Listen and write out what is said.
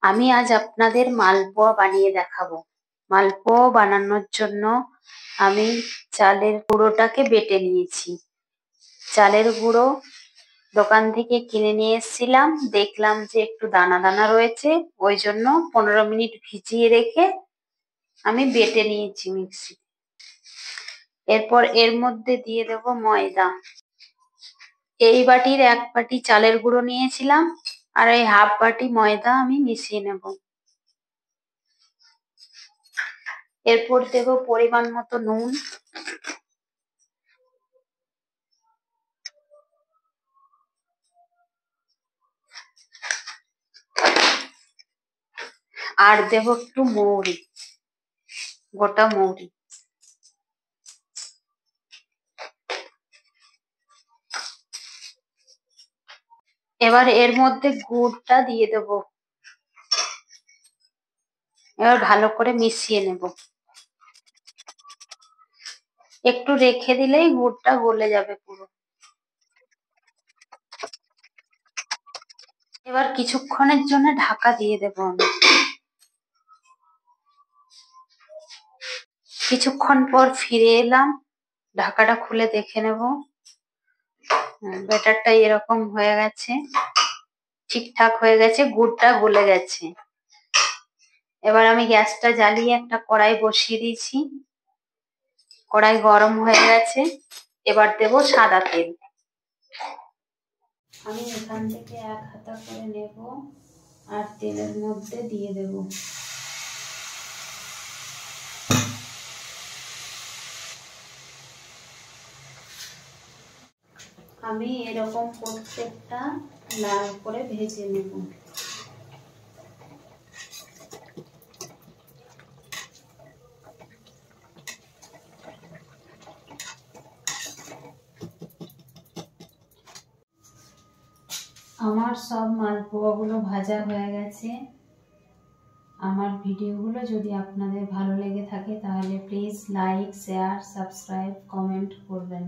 আমি আজ আপনাদের মালপোয়া বানিয়ে দেখাবো। মালপোয়া বানানোর জন্য আমি চালের গুঁড়োটাকে বেটে নিয়েছি। চালের গুঁড়ো দোকান থেকে কিনে নিয়ে এসেছিলাম, দেখলাম যে একটু দানা দানা রয়েছে, ওই জন্য 15 মিনিট ভিজিয়ে রেখে আমি বেটে নিয়েছি মিক্সি। এরপর এর মধ্যে দিয়ে দেব ময়দা। এই বাটির 1 বাটি চালের গুঁড়ো নিয়েছিলাম, আর এই হাফ বাটি ময়দা আমি মিশিয়ে নেব। এরপর দেব পরিমাণ মতো নুন, আর দেব একটু মৌরি, গোটা মৌরি। এবার এর মধ্যে গুড়টা দিয়ে দেব। এবার ভালো করে মিশিয়ে নেব। একটু রেখে দিলেই গুড়টা গলে যাবে পুরো। এবার কিছুক্ষণের জন্য ঢাকা দিয়ে দেব আমি। কিছুক্ষণ পর ফিরে এলাম, ঢাকাটা খুলে দেখে নেব। ব্যাটারটা এরকম হয়ে গেছে, ঠিকঠাক হয়ে গেছে, গুড়টা গলে গেছে। এবার আমি গ্যাসটা জ্বালিয়ে একটা কড়াই বসিয়ে দিয়েছি। কড়াই গরম হয়ে গেছে, এবার দেব সাদা তেল। আমি এখান থেকে 1 হাতা করে নেব আর তেলের মধ্যে দিয়ে দেব। আমি এরকম প্রত্যেকটা লাল করে ভেজে নেব। আমার সব মালপোয়াগুলো ভাজা হয়ে গেছে। আমার ভিডিওগুলো যদি আপনাদের ভালো লেগে থাকে তাহলে please like, share, subscribe, comment করবেন।